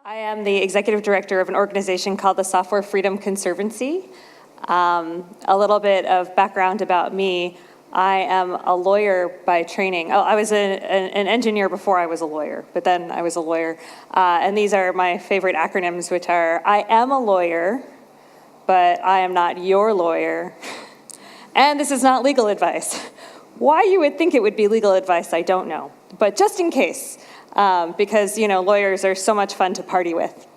I am the executive director of an organization called the Software Freedom Conservancy. A little bit of background about me. I am a lawyer by training. I was an engineer before I was a lawyer, but then I was a lawyer. And these are my favorite acronyms, which are, I am a lawyer, but I am not your lawyer. And this is not legal advice. Why you would think it would be legal advice, I don't know. But just in case, because lawyers are so much fun to party with.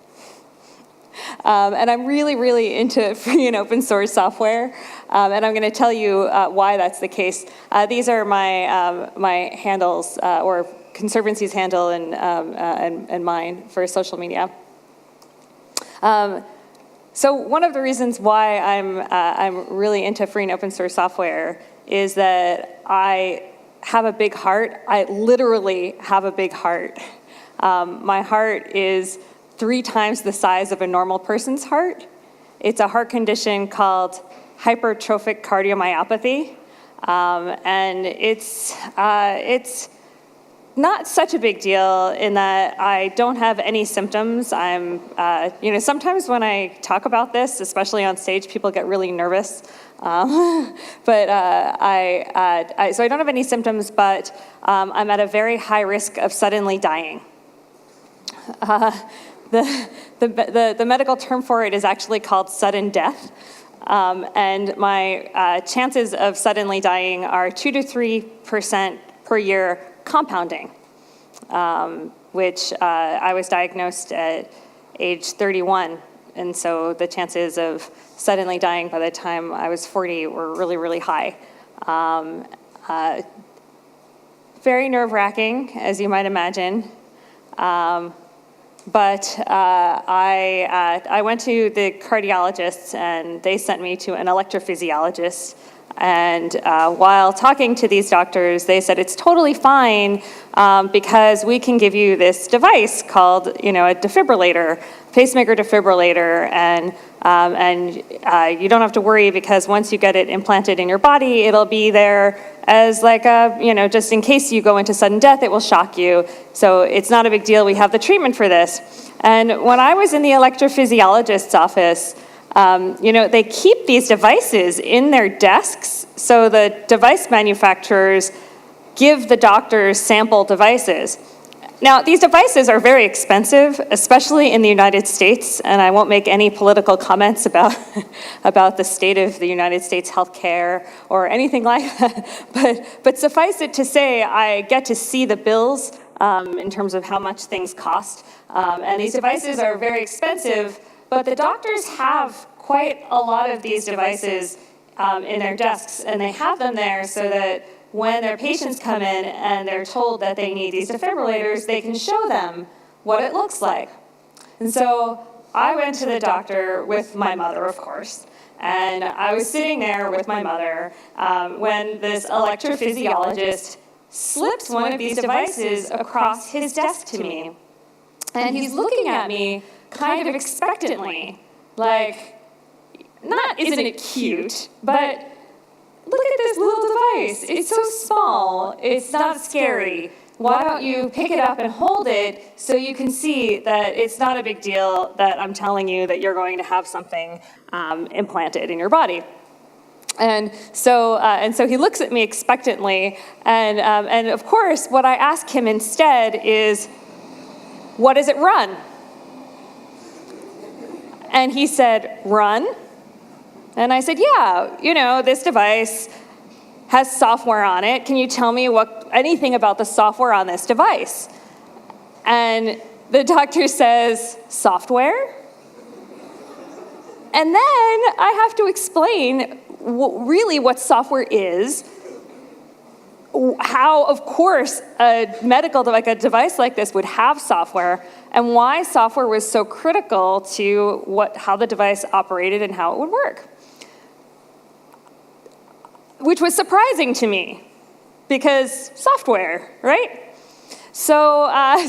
And I'm really, really into free and open source software, and I'm going to tell you why that's the case. These are my handles, or Conservancy's handle and mine for social media. So one of the reasons why I'm really into free and open source software is that I have a big heart. I literally have a big heart. My heart is 3 times the size of a normal person's heart. It's a heart condition called hypertrophic cardiomyopathy, and it's not such a big deal in that I don't have any symptoms. I'm, sometimes when I talk about this, especially on stage, people get really nervous. So I don't have any symptoms, but I'm at a very high risk of suddenly dying. The medical term for it is actually called sudden death, and my chances of suddenly dying are 2 to 3% per year compounding, which I was diagnosed at age 31, and so the chances of suddenly dying by the time I was 40 were really, really high. Very nerve-wracking, as you might imagine. But I went to the cardiologists, and they sent me to an electrophysiologist. And while talking to these doctors, they said it's totally fine because we can give you this device called, a defibrillator, pacemaker defibrillator, and you don't have to worry because once you get it implanted in your body, it'll be there as like just in case you go into sudden death, it will shock you. So it's not a big deal. We have the treatment for this. And when I was in the electrophysiologist's office, they keep these devices in their desks, so the device manufacturers give the doctors sample devices. Now, these devices are very expensive, especially in the United States, and I won't make any political comments about the state of the United States healthcare or anything like that, but suffice it to say, I get to see the bills in terms of how much things cost, and these devices are very expensive. But the doctors have quite a lot of these devices in their desks, and they have them there so that when their patients come in and they're told that they need these defibrillators, they can show them what it looks like. And so I went to the doctor with my mother, of course, and I was sitting there with my mother when this electrophysiologist slipped one of these devices across his desk to me. And he's looking at me kind of expectantly, like, isn't it cute, but look at this little device. It's so small. It's not scary. Why don't you pick it up and hold it so you can see that it's not a big deal that I'm telling you that you're going to have something implanted in your body. And so he looks at me expectantly, and of course, what I ask him instead is, what does it run? And he said, run? And I said, yeah, this device has software on it. Can you tell me anything about the software on this device? And the doctor says, software? And then I have to explain really what software is, how, of course, a device like this would have software, and why software was so critical to how the device operated and how it would work. Which was surprising to me, because software, right? So I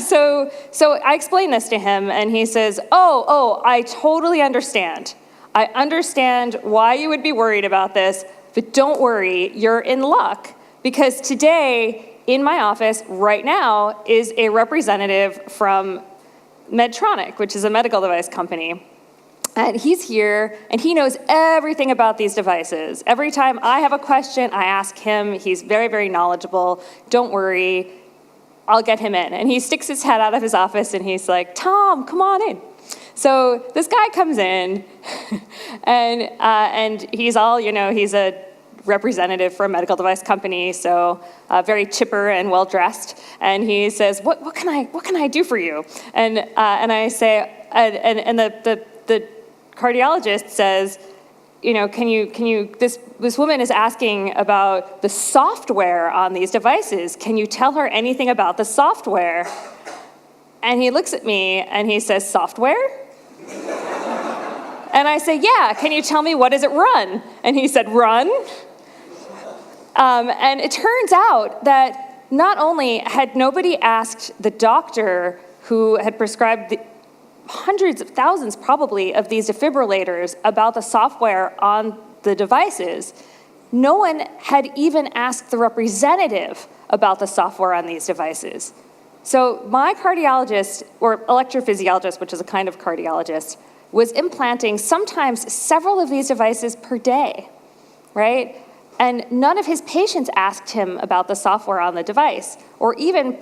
explained this to him, and he says, oh, I totally understand. I understand why you would be worried about this, but don't worry, you're in luck. Because today, in my office, right now, is a representative from Medtronic, which is a medical device company. And he's here, and he knows everything about these devices. Every time I have a question, I ask him. He's very, very knowledgeable. Don't worry, I'll get him in. And he sticks his head out of his office, and he's like, Tom, come on in. So this guy comes in, and he's all, he's a representative for a medical device company, so very chipper and well-dressed. And he says, what can I do for you? And I say, and the cardiologist says, this woman is asking about the software on these devices. Can you tell her anything about the software? And he looks at me and he says, software? And I say, yeah, can you tell me what does it run? And he said, run? And it turns out that not only had nobody asked the doctor who had prescribed hundreds of thousands probably of these defibrillators about the software on the devices, no one had even asked the representative about the software on these devices. So my cardiologist, or electrophysiologist, which is a kind of cardiologist, was implanting sometimes several of these devices per day, right? And none of his patients asked him about the software on the device, or even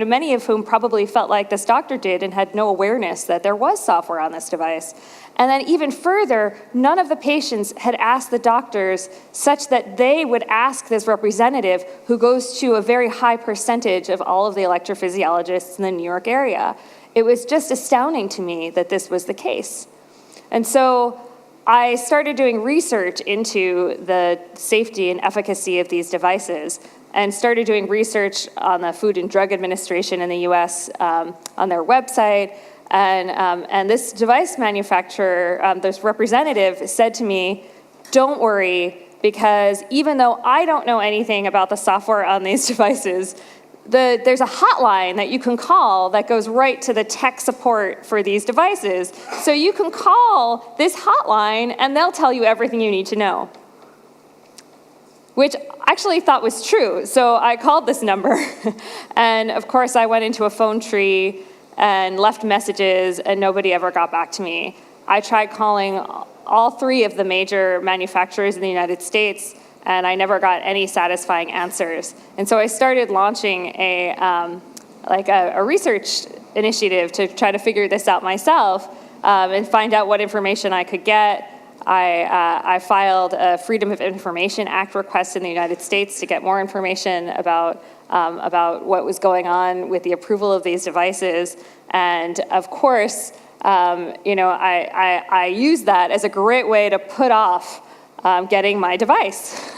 many of whom probably felt like this doctor did and had no awareness that there was software on this device. And then even further, none of the patients had asked the doctors such that they would ask this representative who goes to a very high percentage of all of the electrophysiologists in the New York area. It was just astounding to me that this was the case. And so I started doing research into the safety and efficacy of these devices, and started doing research on the Food and Drug Administration in the US on their website. And this device manufacturer, this representative, said to me, don't worry, because even though I don't know anything about the software on these devices, there's a hotline that you can call that goes right to the tech support for these devices. So you can call this hotline and they'll tell you everything you need to know, which I actually thought was true. So I called this number and of course I went into a phone tree and left messages and nobody ever got back to me. I tried calling all three of the major manufacturers in the United States, and I never got any satisfying answers. And so I started launching a research initiative to try to figure this out myself and find out what information I could get. I filed a Freedom of Information Act request in the United States to get more information about what was going on with the approval of these devices. And of course, I used that as a great way to put off getting my device.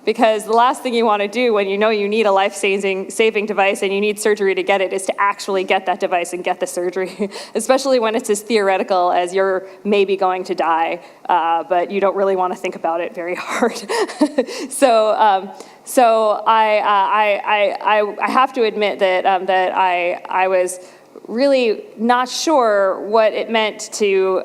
Because the last thing you want to do when you know you need a life-saving device and you need surgery to get it is to actually get that device and get the surgery, especially when it's as theoretical as you're maybe going to die, but you don't really want to think about it very hard. So I have to admit that I was really not sure what it meant to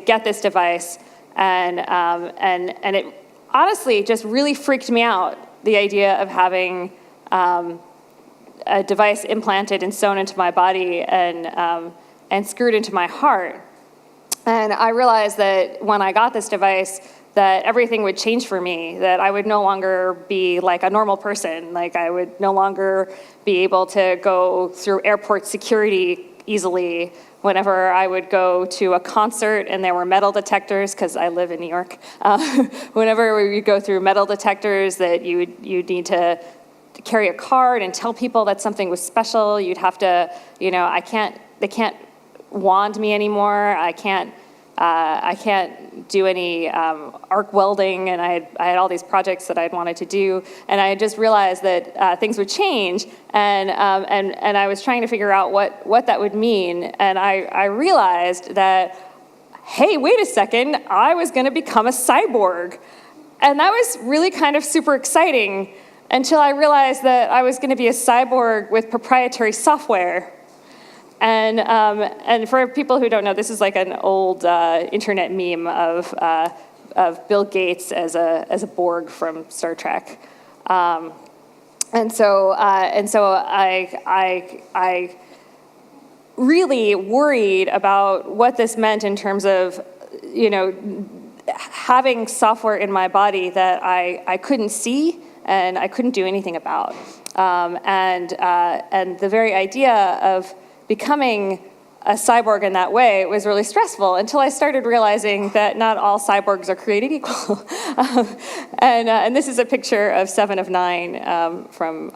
get this device. And it honestly just really freaked me out, the idea of having a device implanted and sewn into my body and screwed into my heart. And I realized that when I got this device, that everything would change for me, that I would no longer be like a normal person, like I would no longer be able to go through airport security easily. Whenever I would go to a concert and there were metal detectors, because I live in New York, whenever we would go through metal detectors that you'd need to carry a card and tell people that something was special, you'd have to, they can't wand me anymore, I can't do any arc welding, and I had all these projects that I'd wanted to do, and I just realized that things would change, and I was trying to figure out what that would mean, and I realized that, hey, wait a second, I was going to become a cyborg, and that was really kind of super exciting until I realized that I was going to be a cyborg with proprietary software. And for people who don't know, this is like an old internet meme of Bill Gates as a Borg from Star Trek, and so I really worried about what this meant in terms of, having software in my body that I couldn't see and I couldn't do anything about. And the very idea of becoming a cyborg in that way was really stressful until I started realizing that not all cyborgs are created equal. And this is a picture of Seven of Nine from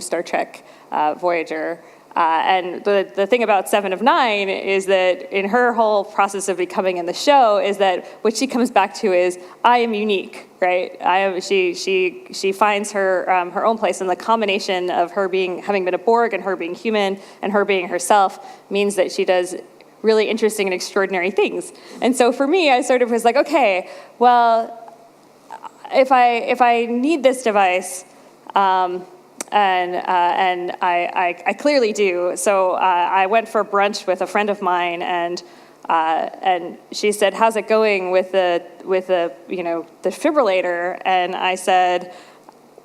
Star Trek Voyager. And the thing about Seven of Nine is that in her whole process of becoming in the show is that what she comes back to is, I am unique, right? She finds her own place, and the combination of her having been a Borg and her being human and her being herself means that she does really interesting and extraordinary things. And so for me, I sort of was like, okay, well, if I need this device, and I clearly do. So I went for brunch with a friend of mine, and she said, "How's it going with the defibrillator?" And I said,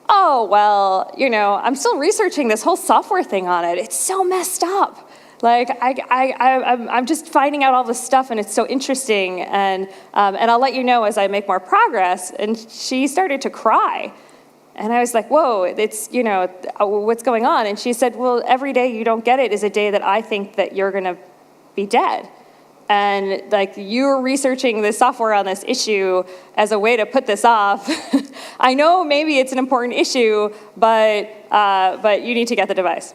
"Oh, well, I'm still researching this whole software thing on it. It's so messed up. Like I'm just finding out all this stuff, and it's so interesting. And I'll let you know as I make more progress." And she started to cry. And I was like, whoa, it's, what's going on? And she said, well, every day you don't get it is a day that I think that you're going to be dead. And like, you're researching the software on this issue as a way to put this off. I know maybe it's an important issue, but you need to get the device.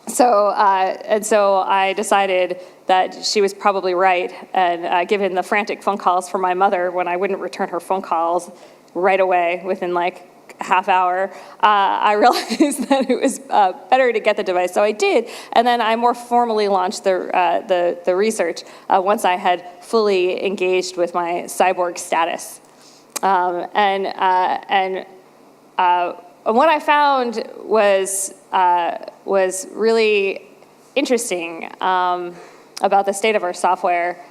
So I decided that she was probably right. And given the frantic phone calls from my mother when I wouldn't return her phone calls right away within like half hour, I realized that it was better to get the device. So I did, and then I more formally launched the research once I had fully engaged with my cyborg status. And what I found was really interesting about the state of our software.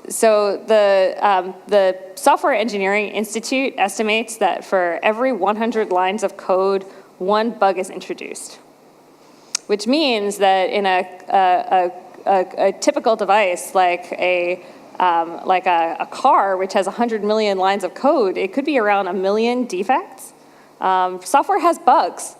So the Software Engineering Institute estimates that for every 100 lines of code, one bug is introduced, which means that in a typical device like a car, which has 100 million lines of code, it could be around 1 million defects. Software has bugs.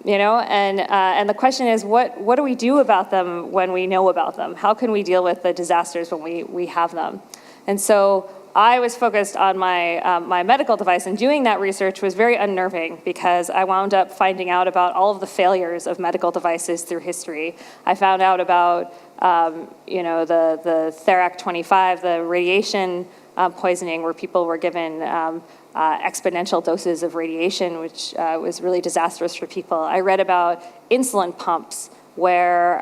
And the question is, what do we do about them when we know about them? How can we deal with the disasters when we have them? And so I was focused on my medical device, and doing that research was very unnerving because I wound up finding out about all of the failures of medical devices through history. I found out about the Therac-25, the radiation poisoning, where people were given exponential doses of radiation, which was really disastrous for people. I read about insulin pumps, where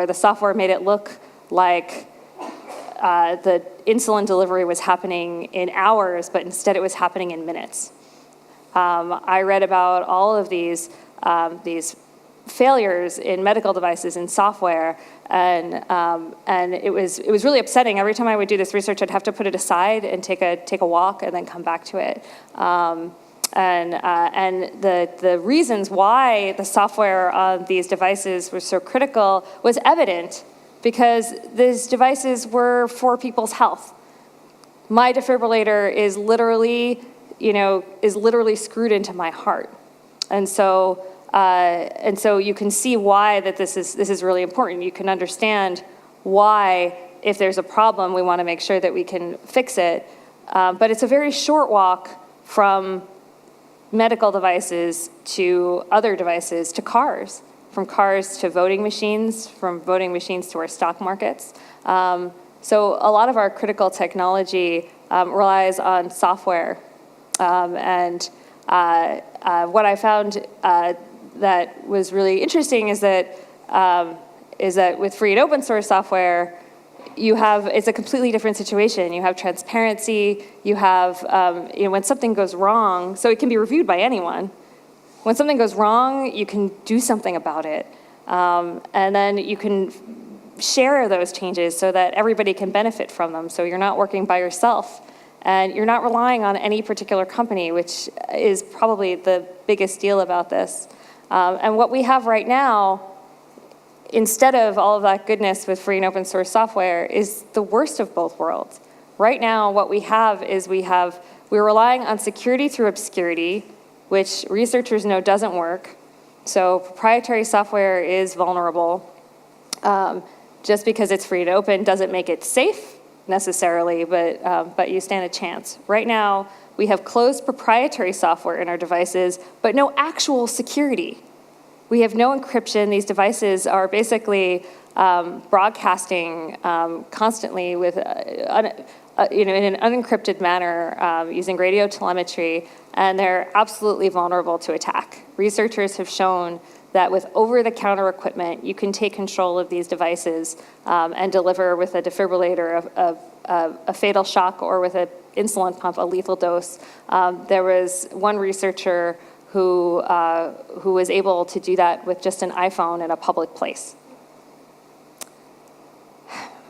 the software made it look like the insulin delivery was happening in hours, but instead it was happening in minutes. I read about all of these failures in medical devices and software, and it was really upsetting. Every time I would do this research, I'd have to put it aside and take a walk and then come back to it. And the reasons why the software on these devices was so critical was evident because these devices were for people's health. My defibrillator is literally screwed into my heart, and so you can see why that this is really important. You can understand why, if there's a problem, we want to make sure that we can fix it. But it's a very short walk from medical devices to other devices to cars, from cars to voting machines, from voting machines to our stock markets. So a lot of our critical technology relies on software. And what I found that was really interesting is that with free and open source software, it's a completely different situation. You have transparency. You have when something goes wrong, so it can be reviewed by anyone. When something goes wrong, you can do something about it, and then you can share those changes so that everybody can benefit from them. So you're not working by yourself, and you're not relying on any particular company, which is probably the biggest deal about this. And what we have right now instead of all of that goodness with free and open source software, is the worst of both worlds. Right now, what we have is we're relying on security through obscurity, which researchers know doesn't work. So proprietary software is vulnerable. Just because it's free and open doesn't make it safe necessarily, but you stand a chance. Right now, we have closed proprietary software in our devices, but no actual security. We have no encryption. These devices are basically broadcasting constantly with, in an unencrypted manner using radio telemetry, and they're absolutely vulnerable to attack. Researchers have shown that with over-the-counter equipment, you can take control of these devices and deliver with a defibrillator a fatal shock, or with an insulin pump a lethal dose. There was one researcher who was able to do that with just an iPhone in a public place.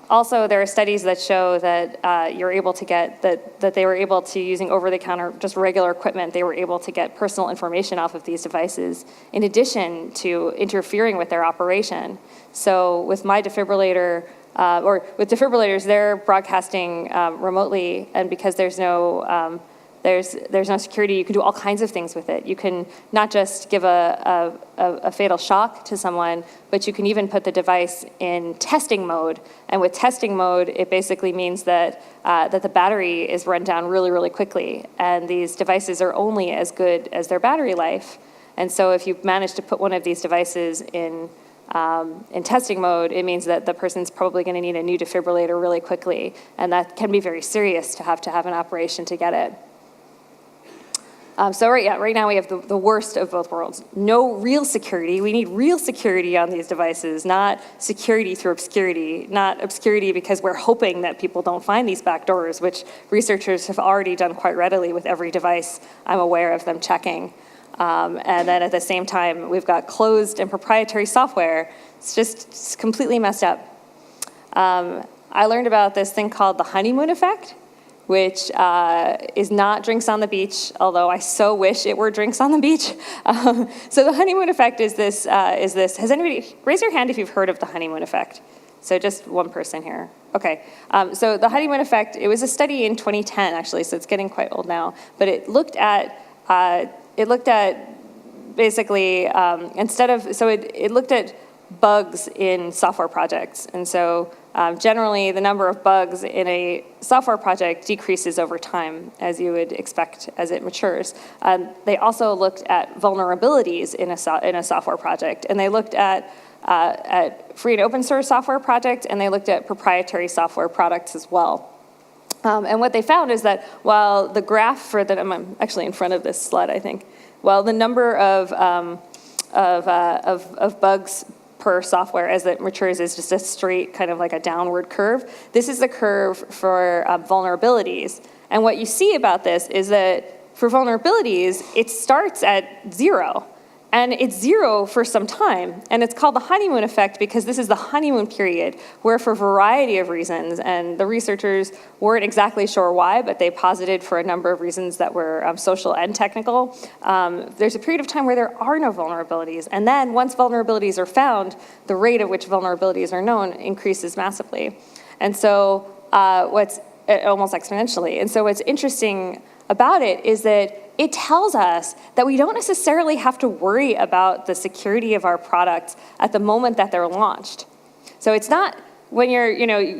Also, there are studies that show that you're able to get, that they were able to, using over-the-counter, just regular equipment, they were able to get personal information off of these devices, in addition to interfering with their operation. So with my defibrillator, or with defibrillators, they're broadcasting remotely, and because there's no security, you can do all kinds of things with it. You can not just give a fatal shock to someone, but you can even put the device in testing mode. And with testing mode, it basically means that the battery is run down really, really quickly. And these devices are only as good as their battery life. And so if you manage to put one of these devices in testing mode, it means that the person's probably going to need a new defibrillator really quickly. And that can be very serious to have an operation to get it. So right now we have the worst of both worlds. No real security. We need real security on these devices, not security through obscurity, not obscurity because we're hoping that people don't find these backdoors, which researchers have already done quite readily with every device I'm aware of them checking. And then at the same time, we've got closed and proprietary software. It's completely messed up. I learned about this thing called the Honeymoon Effect, which is not drinks on the beach, although I so wish it were drinks on the beach. So the honeymoon effect is this, has anybody, raise your hand if you've heard of the honeymoon effect. So just one person here. Okay, so the honeymoon effect, it was a study in 2010 actually, so it's getting quite old now, but it looked at basically, it looked at bugs in software projects. And so generally the number of bugs in a software project decreases over time, as you would expect as it matures. They also looked at vulnerabilities in a software project, and they looked at free and open source software projects, and they looked at proprietary software products as well. And what they found is that while the graph for that, I'm actually in front of this slide, I think, while the number of bugs per software as it matures is just a straight kind of like a downward curve. This is the curve for vulnerabilities. And what you see about this is that for vulnerabilities, it starts at 0. And it's 0 for some time. And it's called the honeymoon effect because this is the honeymoon period where, for a variety of reasons, and the researchers weren't exactly sure why, but they posited for a number of reasons that were social and technical, there's a period of time where there are no vulnerabilities. And then once vulnerabilities are found, the rate at which vulnerabilities are known increases massively. And so almost exponentially. And so what's interesting about it is that it tells us that we don't necessarily have to worry about the security of our products at the moment that they're launched. So it's not when you're,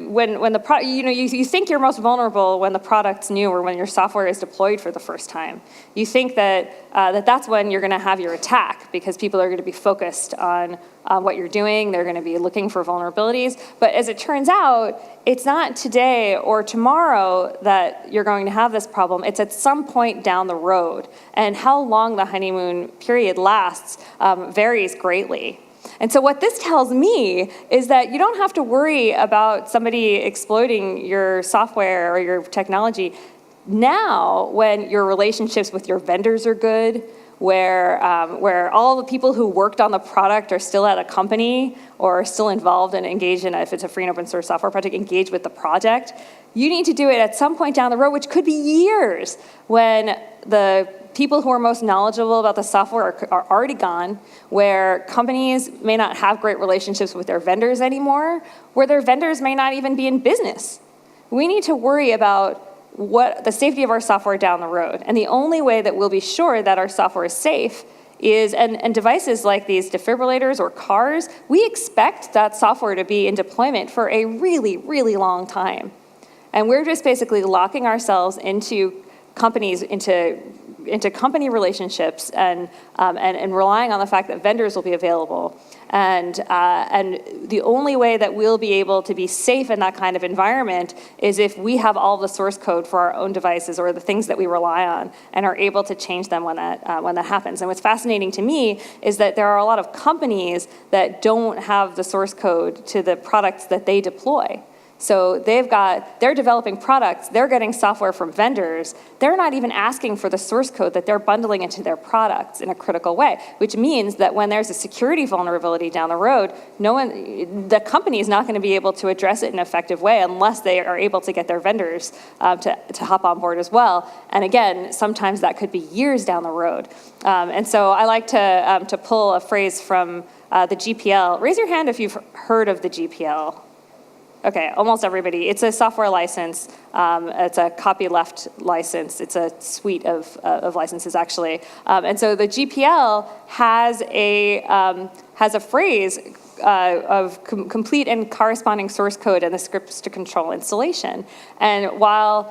when the product, you think you're most vulnerable when the product's new or when your software is deployed for the first time. You think that that's when you're going to have your attack because people are going to be focused on what you're doing. They're going to be looking for vulnerabilities. But as it turns out, it's not today or tomorrow that you're going to have this problem. It's at some point down the road. And how long the honeymoon period lasts varies greatly. And so what this tells me is that you don't have to worry about somebody exploiting your software or your technology now when your relationships with your vendors are good, where all the people who worked on the product are still at a company or are still involved and engaged in, if it's a free and open source software project, engaged with the project. You need to do it at some point down the road, which could be years, when the people who are most knowledgeable about the software are already gone, where companies may not have great relationships with their vendors anymore, where their vendors may not even be in business. We need to worry about what the safety of our software down the road. And the only way that we'll be sure that our software is safe is, and devices like these defibrillators or cars, we expect that software to be in deployment for a really, really long time. And we're just basically locking ourselves into companies, into company relationships, and relying on the fact that vendors will be available. And the only way that we'll be able to be safe in that kind of environment is if we have all the source code for our own devices or the things that we rely on and are able to change them when that happens. And what's fascinating to me is that there are a lot of companies that don't have the source code to the products that they deploy. So they're developing products, they're getting software from vendors, they're not even asking for the source code that they're bundling into their products in a critical way, which means that when there's a security vulnerability down the road, the company is not going to be able to address it in an effective way unless they are able to get their vendors to hop on board as well. And again, sometimes that could be years down the road. And so I like to pull a phrase from the GPL. Raise your hand if you've heard of the GPL. Okay, almost everybody. It's a software license. It's a copyleft license. It's a suite of licenses, actually. And so the GPL has a phrase of complete and corresponding source code and the scripts to control installation. And while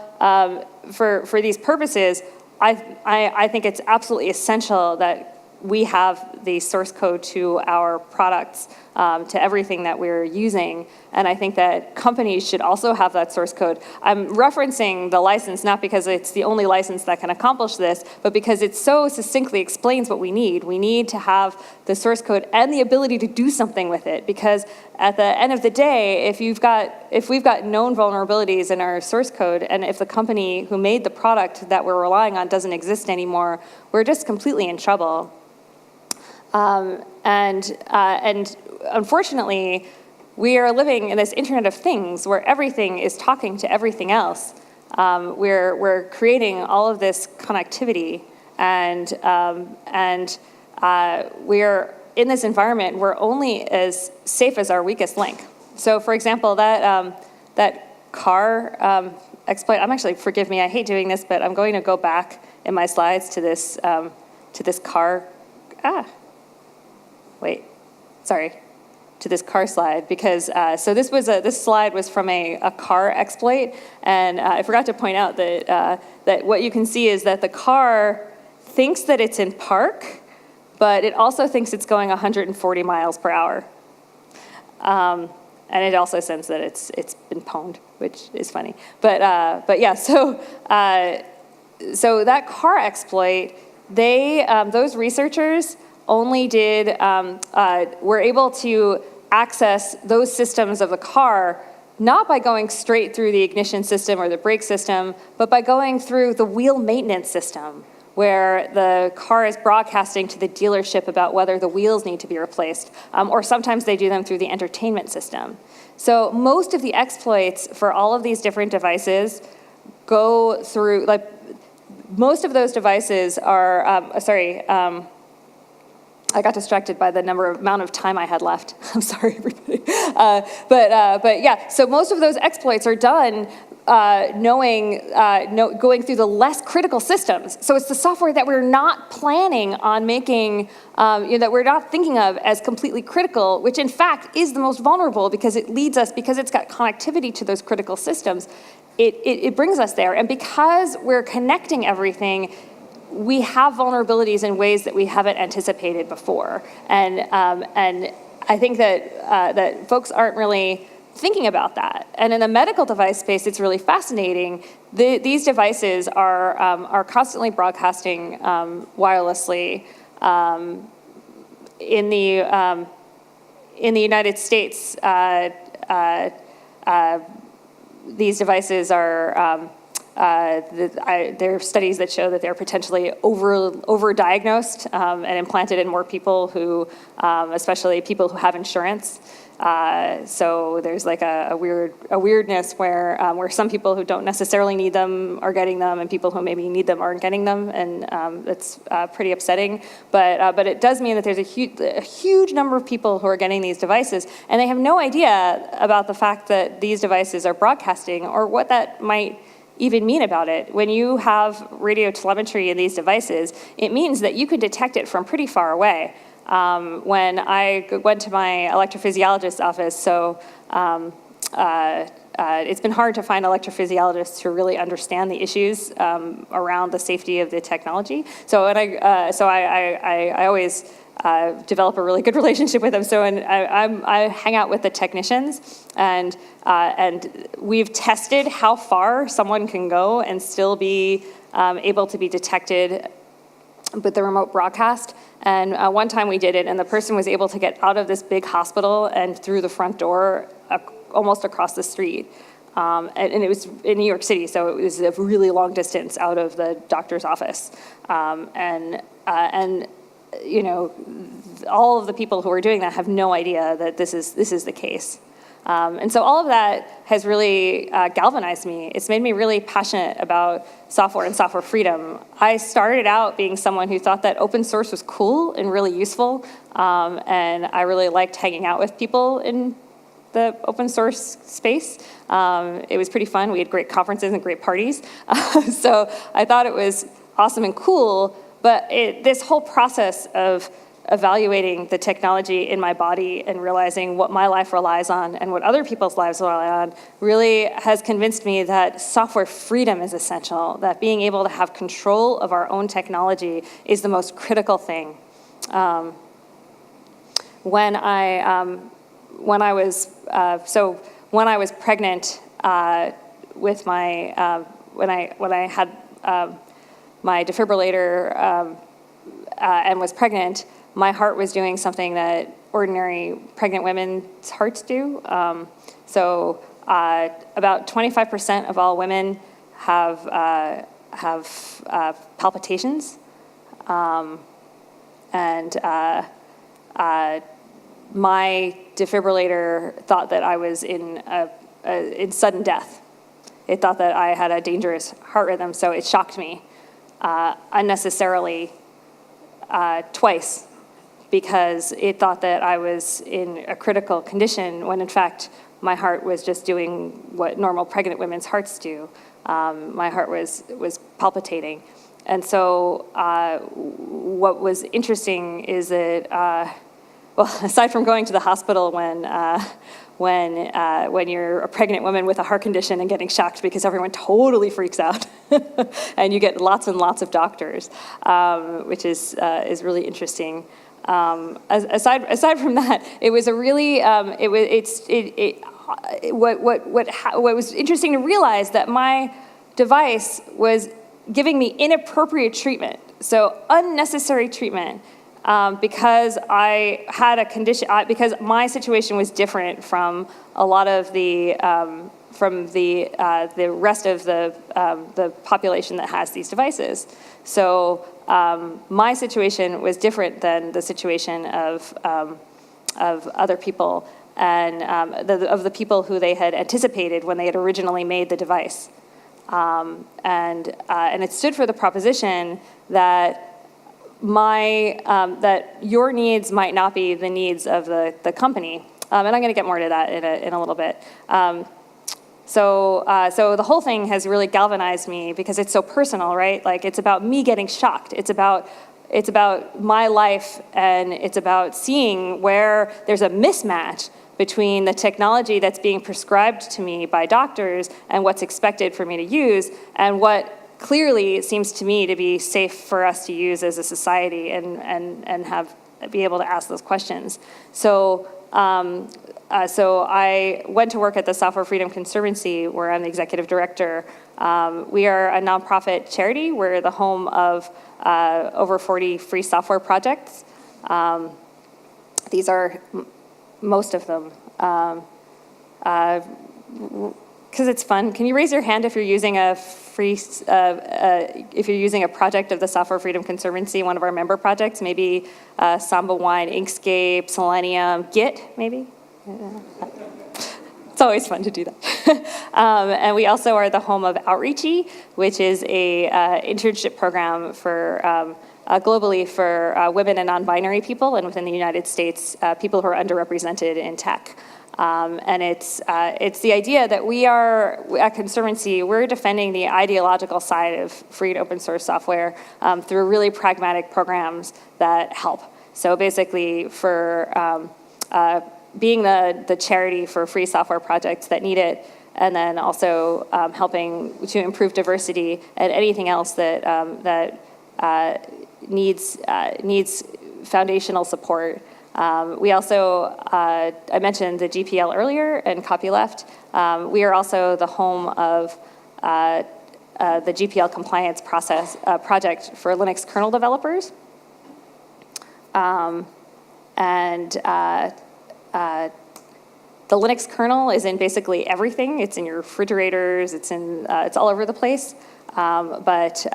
for these purposes, I think it's absolutely essential that we have the source code to our products, to everything that we're using. And I think that companies should also have that source code. I'm referencing the license not because it's the only license that can accomplish this, but because it so succinctly explains what we need. We need to have the source code and the ability to do something with it, because at the end of the day, if we've got known vulnerabilities in our source code, and if the company who made the product that we're relying on doesn't exist anymore, we're just completely in trouble. And unfortunately, we are living in this Internet of Things where everything is talking to everything else. We're creating all of this connectivity, and we're in this environment. We're only as safe as our weakest link. So, for example, that car exploit. I'm actually, forgive me, I hate doing this, but I'm going to go back in my slides to this car. To this car slide, because so this slide was from a car exploit, and I forgot to point out that what you can see is that the car thinks that it's in park, but it also thinks it's going 140 miles per hour, and it also says that it's been pwned, which is funny. But yeah, so that car exploit, those researchers only were able to access those systems of the car not by going straight through the ignition system or the brake system, but by going through the wheel maintenance system, where the car is broadcasting to the dealership about whether the wheels need to be replaced, or sometimes they do them through the entertainment system. So most of the exploits for all of these different devices go through, most of those devices are, I got distracted by the amount of time I had left. I'm sorry, everybody. But yeah, so most of those exploits are done going through the less critical systems. So it's the software that we're not planning on making, that we're not thinking of as completely critical, which in fact is the most vulnerable because because it's got connectivity to those critical systems, it brings us there. And because we're connecting everything, we have vulnerabilities in ways that we haven't anticipated before, and I think that folks aren't really thinking about that. And in the medical device space, it's really fascinating. These devices are constantly broadcasting wirelessly. In the United States, these devices are there are studies that show that they're potentially over-diagnosed and implanted in more people who, especially people who have insurance. So there's like a weirdness where some people who don't necessarily need them are getting them, and people who maybe need them aren't getting them, and it's pretty upsetting. But it does mean that there's a huge number of people who are getting these devices, and they have no idea about the fact that these devices are broadcasting or what that might even mean about it. When you have radio telemetry in these devices, it means that you can detect it from pretty far away. When I went to my electrophysiologist's office, so it's been hard to find electrophysiologists who really understand the issues around the safety of the technology. So I always develop a really good relationship with them. So I hang out with the technicians, and we've tested how far someone can go and still be able to be detected with the remote broadcast. And one time we did it, and the person was able to get out of this big hospital and through the front door almost across the street. And it was in New York City, so it was a really long distance out of the doctor's office. And you know, all of the people who are doing that have no idea that this is the case. And so all of that has really galvanized me. It's made me really passionate about software and software freedom. I started out being someone who thought that open source was cool and really useful, and I really liked hanging out with people in the open source space. It was pretty fun. We had great conferences and great parties. So I thought it was awesome and cool, but this whole process of evaluating the technology in my body and realizing what my life relies on and what other people's lives rely on really has convinced me that software freedom is essential, that being able to have control of our own technology is the most critical thing. When I was pregnant with my when I had my defibrillator and was pregnant, my heart was doing something that ordinary pregnant women's hearts do. So about 25% of all women have palpitations, and my defibrillator thought that I was in sudden death. It thought that I had a dangerous heart rhythm, so it shocked me unnecessarily twice, because it thought that I was in a critical condition when in fact my heart was just doing what normal pregnant women's hearts do. My heart was palpitating. And so what was interesting is that, well, aside from going to the hospital when you're a pregnant woman with a heart condition and getting shocked because everyone totally freaks out, and you get lots and lots of doctors, which is really interesting. Aside from that, it was a really what was interesting to realize that my device was giving me inappropriate treatment, so unnecessary treatment. Because I had a condition, because my situation was different from a lot of the rest of the population that has these devices. So my situation was different than the situation of other people and of the people who they had anticipated when they had originally made the device, and it stood for the proposition that that your needs might not be the needs of the company. And I'm going to get more to that in a little bit. So the whole thing has really galvanized me because it's so personal, right? Like, it's about me getting shocked. It's about my life, and it's about seeing where there's a mismatch between the technology that's being prescribed to me by doctors and what's expected for me to use, and what clearly it seems to me to be safe for us to use as a society and be able to ask those questions. So I went to work at the Software Freedom Conservancy, where I'm the executive director. We are a nonprofit charity. We're the home of over 40 free software projects. These are most of them. because it's fun, can you raise your hand if you're using a if you're using a project of the Software Freedom Conservancy, one of our member projects, maybe Samba Wine, Inkscape, Selenium, Git, maybe? It's always fun to do that. And we also are the home of Outreachy, which is a internship program for globally for women and non-binary people, and within the United States, people who are underrepresented in tech. And it's the idea that we are, at Conservancy, we're defending the ideological side of free and open source software through really pragmatic programs that help. So basically for being the charity for free software projects that need it, and then also helping to improve diversity and anything else that needs foundational support. We also, I mentioned the GPL earlier and copyleft. We are also the home of the GPL compliance process project for Linux kernel developers. The Linux kernel is in basically everything. It's in your refrigerators. It's all over the place. But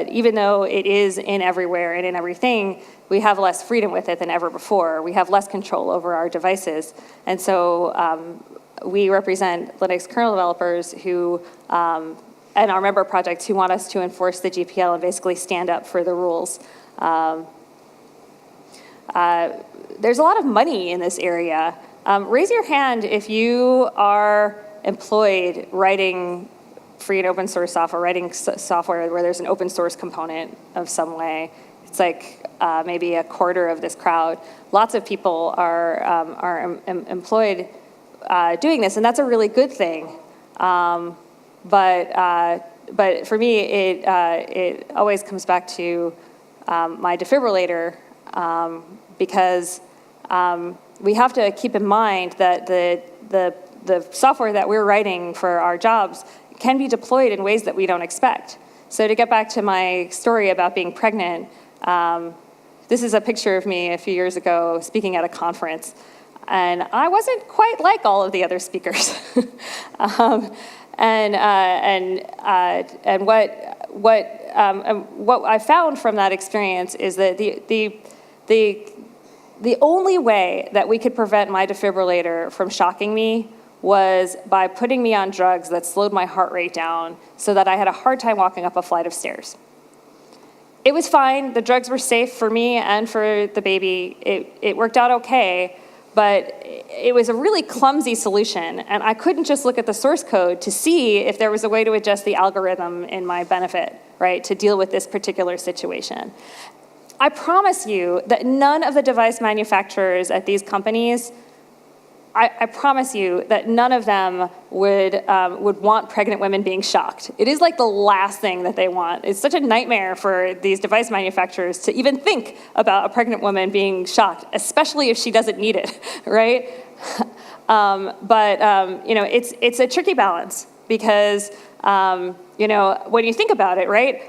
even though it is in everywhere and in everything, we have less freedom with it than ever before. We have less control over our devices. And so we represent Linux kernel developers who, and our member projects who want us to enforce the GPL and basically stand up for the rules. There's a lot of money in this area. Raise your hand if you are employed writing free and open source software, writing software where there's an open source component of some way. It's like maybe a quarter of this crowd. Lots of people are employed doing this, and that's a really good thing. But for me, it always comes back to my defibrillator, because we have to keep in mind that the software that we're writing for our jobs can be deployed in ways that we don't expect. So to get back to my story about being pregnant, this is a picture of me a few years ago speaking at a conference, and I wasn't quite like all of the other speakers. And what I found from that experience is that the only way that we could prevent my defibrillator from shocking me was by putting me on drugs that slowed my heart rate down so that I had a hard time walking up a flight of stairs. It was fine. The drugs were safe for me and for the baby. It worked out okay, but it was a really clumsy solution, and I couldn't just look at the source code to see if there was a way to adjust the algorithm in my benefit, right, to deal with this particular situation. I promise you that none of the device manufacturers at these companies, I promise you that none of them would want pregnant women being shocked. It is like the last thing that they want. It's such a nightmare for these device manufacturers to even think about a pregnant woman being shocked, especially if she doesn't need it, right? It's a tricky balance because, when you think about it, right?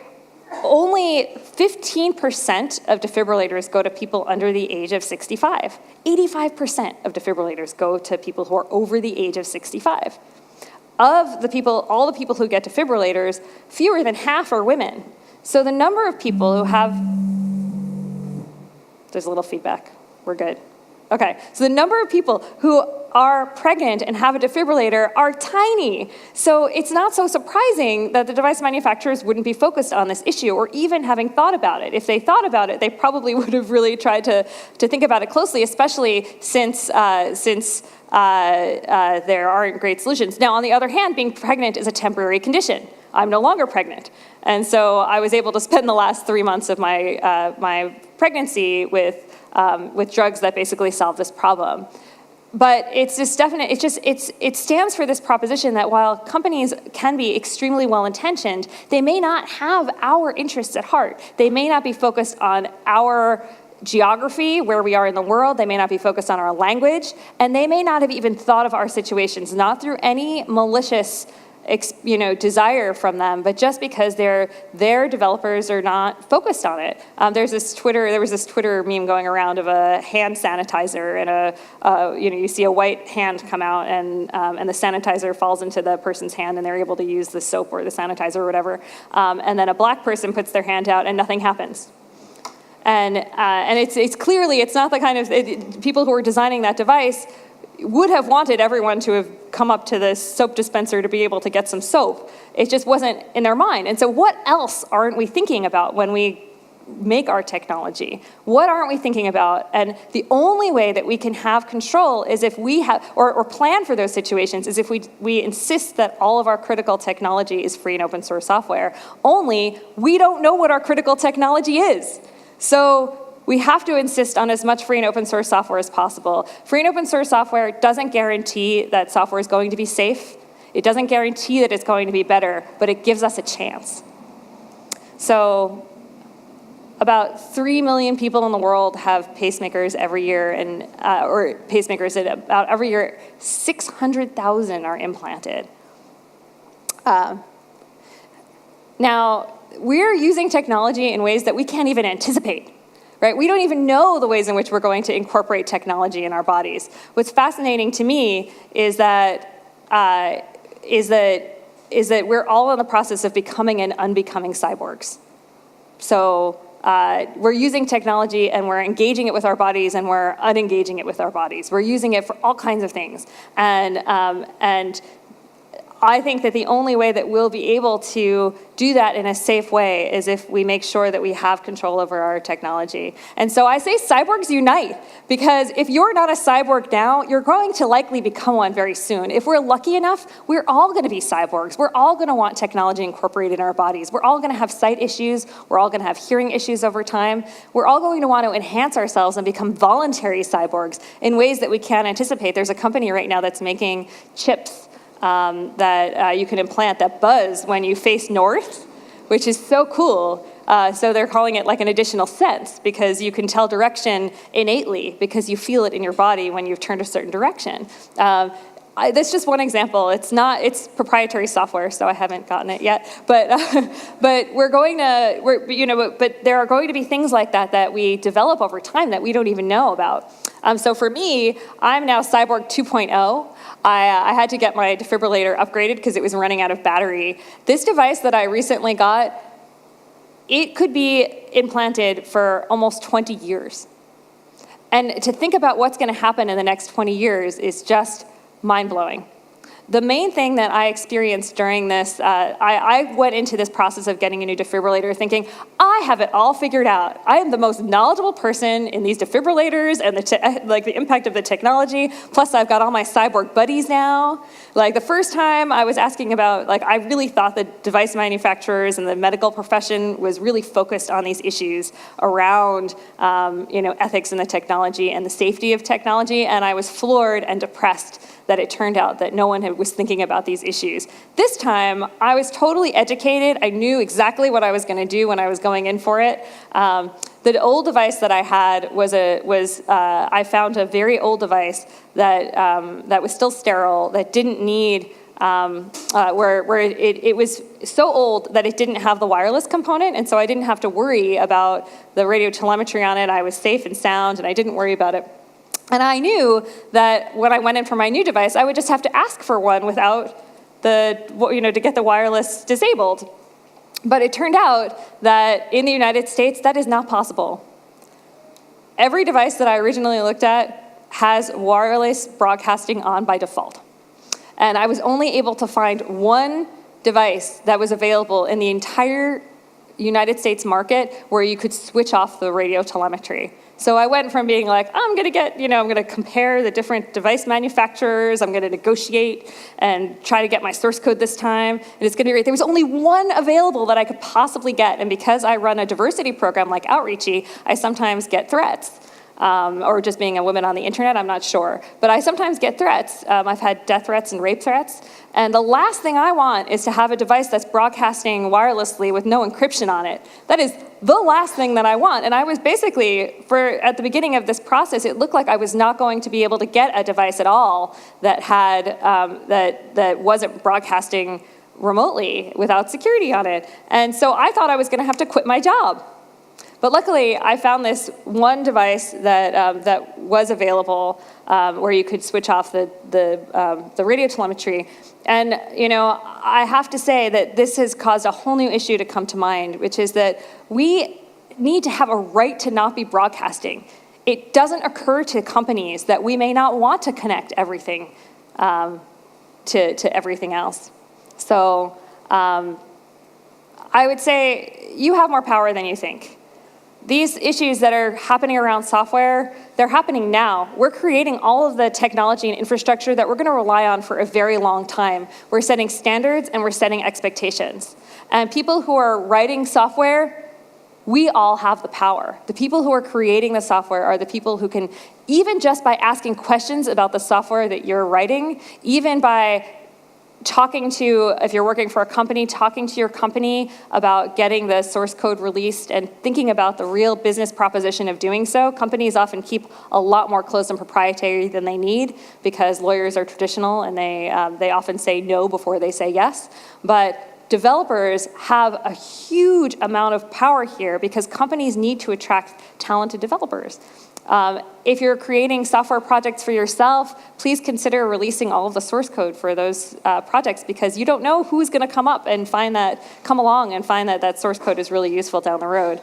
Only 15% of defibrillators go to people under the age of 65. 85% of defibrillators go to people who are over the age of 65. Of the people, all the people who get defibrillators, fewer than half are women. So the number of people who have, there's a little feedback, we're good. Okay, so the number of people who are pregnant and have a defibrillator are tiny. So it's not so surprising that the device manufacturers wouldn't be focused on this issue or even having thought about it. If they thought about it, they probably would have really tried to think about it closely, especially since there aren't great solutions. Now, on the other hand, being pregnant is a temporary condition. I'm no longer pregnant. And so I was able to spend the last 3 months of my pregnancy with drugs that basically solve this problem. But it's just definite, it stands for this proposition that while companies can be extremely well-intentioned, they may not have our interests at heart. They may not be focused on our geography, where we are in the world. They may not be focused on our language, and they may not have even thought of our situations, not through any malicious desire from them, but just because their developers are not focused on it. There was this Twitter meme going around of a hand sanitizer, and you see a white hand come out, and the sanitizer falls into the person's hand, and they're able to use the soap or the sanitizer or whatever. And then a black person puts their hand out, and nothing happens. And it's clearly, it's not the kind of, people who are designing that device would have wanted everyone to have come up to the soap dispenser to be able to get some soap. It just wasn't in their mind. And so what else aren't we thinking about when we make our technology? What aren't we thinking about? And the only way that we can have control is if we have, or plan for those situations, is if we insist that all of our critical technology is free and open source software. Only we don't know what our critical technology is. So we have to insist on as much free and open source software as possible. Free and open source software doesn't guarantee that software is going to be safe. It doesn't guarantee that it's going to be better, but it gives us a chance. So about 3 million people in the world have pacemakers every year, or pacemakers, and about every year, 600,000 are implanted. Now, we're using technology in ways that we can't even anticipate. Right? We don't even know the ways in which we're going to incorporate technology in our bodies. What's fascinating to me is that we're all in the process of becoming and unbecoming cyborgs. So we're using technology, and we're engaging it with our bodies, and we're unengaging it with our bodies. We're using it for all kinds of things. And I think that the only way that we'll be able to do that in a safe way is if we make sure that we have control over our technology. And so I say Cyborgs Unite, because if you're not a cyborg now, you're going to likely become one very soon. If we're lucky enough, we're all going to be cyborgs. We're all going to want technology incorporated in our bodies. We're all going to have sight issues. We're all going to have hearing issues over time. We're all going to want to enhance ourselves and become voluntary cyborgs in ways that we can't anticipate. There's a company right now that's making chips that you can implant that buzz when you face north, which is so cool. So they're calling it like an additional sense, because you can tell direction innately because you feel it in your body when you've turned a certain direction. That's just one example. It's proprietary software, so I haven't gotten it yet. But but there are going to be things like that we develop over time that we don't even know about. So for me, I'm now Cyborg 2.0. I had to get my defibrillator upgraded because it was running out of battery. This device that I recently got, it could be implanted for almost 20 years. And to think about what's going to happen in the next 20 years is just mind-blowing. The main thing that I experienced during this, I went into this process of getting a new defibrillator thinking, I have it all figured out. I am the most knowledgeable person in these defibrillators and the impact of the technology. Plus, I've got all my cyborg buddies now. Like the first time I was asking about, I really thought the device manufacturers and the medical profession was really focused on these issues around, ethics in the technology and the safety of technology. And I was floored and depressed that it turned out that no one was thinking about these issues. This time, I was totally educated. I knew exactly what I was going to do when I was going in for it. The old device that I had I found a very old device that was still sterile, that didn't need, it was so old that it didn't have the wireless component, and so I didn't have to worry about the radio telemetry on it. I was safe and sound, and I didn't worry about it. And I knew that when I went in for my new device, I would just have to ask for one without to get the wireless disabled. But it turned out that in the United States, that is not possible. Every device that I originally looked at has wireless broadcasting on by default. And I was only able to find one device that was available in the entire United States market where you could switch off the radio telemetry. So I went from being like, I'm going to compare the different device manufacturers, I'm going to negotiate and try to get my source code this time, and it's going to be great. There was only one available that I could possibly get, and because I run a diversity program like Outreachy, I sometimes get threats. or just being a woman on the internet, I'm not sure. But I sometimes get threats. I've had death threats and rape threats. And the last thing I want is to have a device that's broadcasting wirelessly with no encryption on it. That is the last thing that I want. And I was basically, at the beginning of this process, it looked like I was not going to be able to get a device at all that had, that wasn't broadcasting remotely without security on it. And so I thought I was gonna have to quit my job. But luckily, I found this one device that was available where you could switch off the radio telemetry. And I have to say that this has caused a whole new issue to come to mind, which is that we need to have a right to not be broadcasting. It doesn't occur to companies that we may not want to connect everything to everything else. So I would say you have more power than you think. These issues that are happening around software, they're happening now. We're creating all of the technology and infrastructure that we're going to rely on for a very long time. We're setting standards and we're setting expectations. And people who are writing software, we all have the power. The people who are creating the software are the people who can, even just by asking questions about the software that you're writing, even by talking to, if you're working for a company, talking to your company about getting the source code released and thinking about the real business proposition of doing so. Companies often keep a lot more closed and proprietary than they need because lawyers are traditional and they often say no before they say yes. But developers have a huge amount of power here because companies need to attract talented developers. If you're creating software projects for yourself, please consider releasing all of the source code for those projects because you don't know who's going to come along and find that that source code is really useful down the road.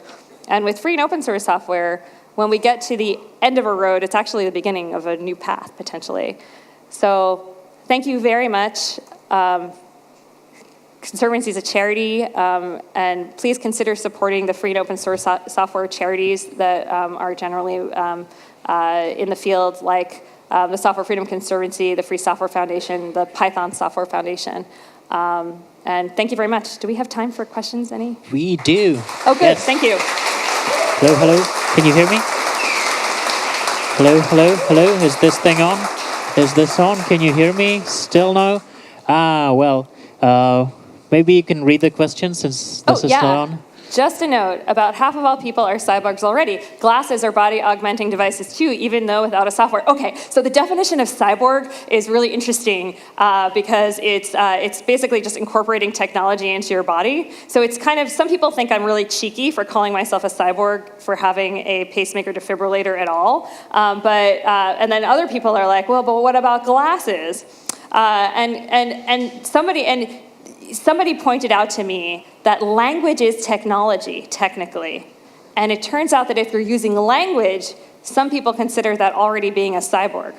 And with free and open source software, when we get to the end of a road, it's actually the beginning of a new path, potentially. So thank you very much. Conservancy is a charity, and please consider supporting the free and open source software charities that are generally in the field, like the Software Freedom Conservancy, the Free Software Foundation, the Python Software Foundation. And thank you very much. Do we have time for questions, any? We do. Oh, good, yes. Thank you. Hello, hello, can you hear me? Hello, hello, hello, is this thing on? Is this on? Can you hear me? Still no? Maybe you can read the question since this is not on. Just a note, about half of all people are cyborgs already. Glasses are body augmenting devices too, even though without a software. Okay, so the definition of cyborg is really interesting because it's basically just incorporating technology into your body. So it's kind of, some people think I'm really cheeky for calling myself a cyborg for having a pacemaker defibrillator at all. And then other people are like, well, but what about glasses? Somebody pointed out to me that language is technology, technically. And it turns out that if you're using language, some people consider that already being a cyborg.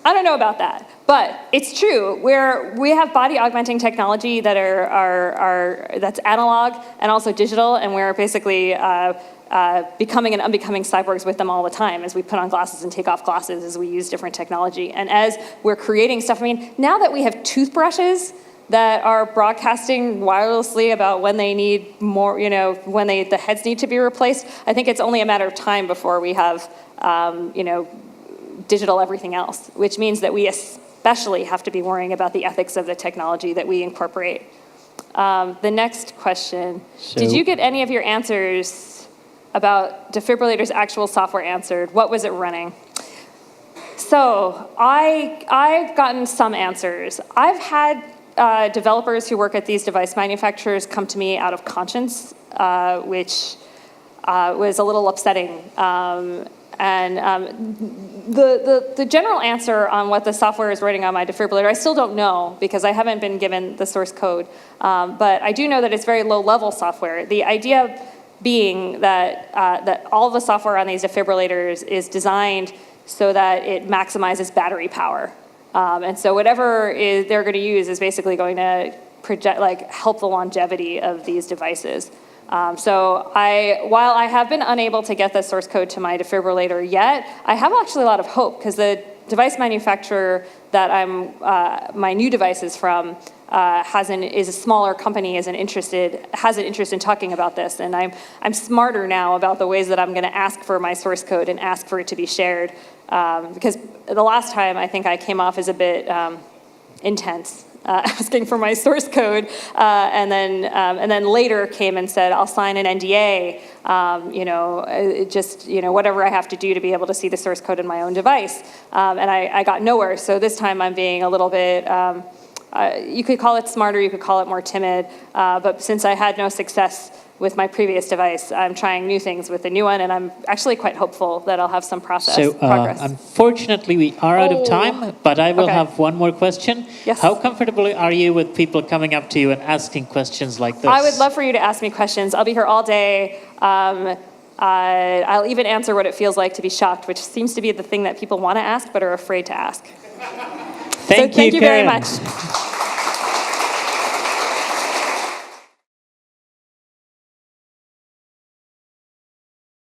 I don't know about that, but it's true. We have body augmenting technology that that's analog and also digital, and we're basically becoming and unbecoming cyborgs with them all the time as we put on glasses and take off glasses as we use different technology. And as we're creating stuff, I mean, now that we have toothbrushes that are broadcasting wirelessly about when they need more, when the heads need to be replaced, I think it's only a matter of time before we have, digital everything else, which means that we especially have to be worrying about the ethics of the technology that we incorporate. The next question, did you get any of your answers about defibrillators' actual software answered? What was it running? So I've gotten some answers. I've had developers who work at these device manufacturers come to me out of conscience, which was a little upsetting. The general answer on what the software is writing on my defibrillator, I still don't know because I haven't been given the source code. But I do know that it's very low-level software. The idea being that all the software on these defibrillators is designed so that it maximizes battery power. And so whatever they're going to use is basically going to help the longevity of these devices. So while I have been unable to get the source code to my defibrillator yet, I have actually a lot of hope because the device manufacturer that my new device is from is a smaller company, has an interest in talking about this. And I'm smarter now about the ways that I'm going to ask for my source code and ask for it to be shared. Because the last time I think I came off as a bit intense, asking for my source code, and then later came and said, I'll sign an NDA, whatever I have to do to be able to see the source code in my own device. And I got nowhere. So this time I'm being a little bit, you could call it smarter, you could call it more timid, but since I had no success with my previous device, I'm trying new things with the new one, and I'm actually quite hopeful that I'll have some progress. Unfortunately, we are out of time, but I will have one more question. Yes. How comfortable are you with people coming up to you and asking questions like this? I would love for you to ask me questions. I'll be here all day. I'll even answer what it feels like to be shocked, which seems to be the thing that people want to ask but are afraid to ask. Thank you very much.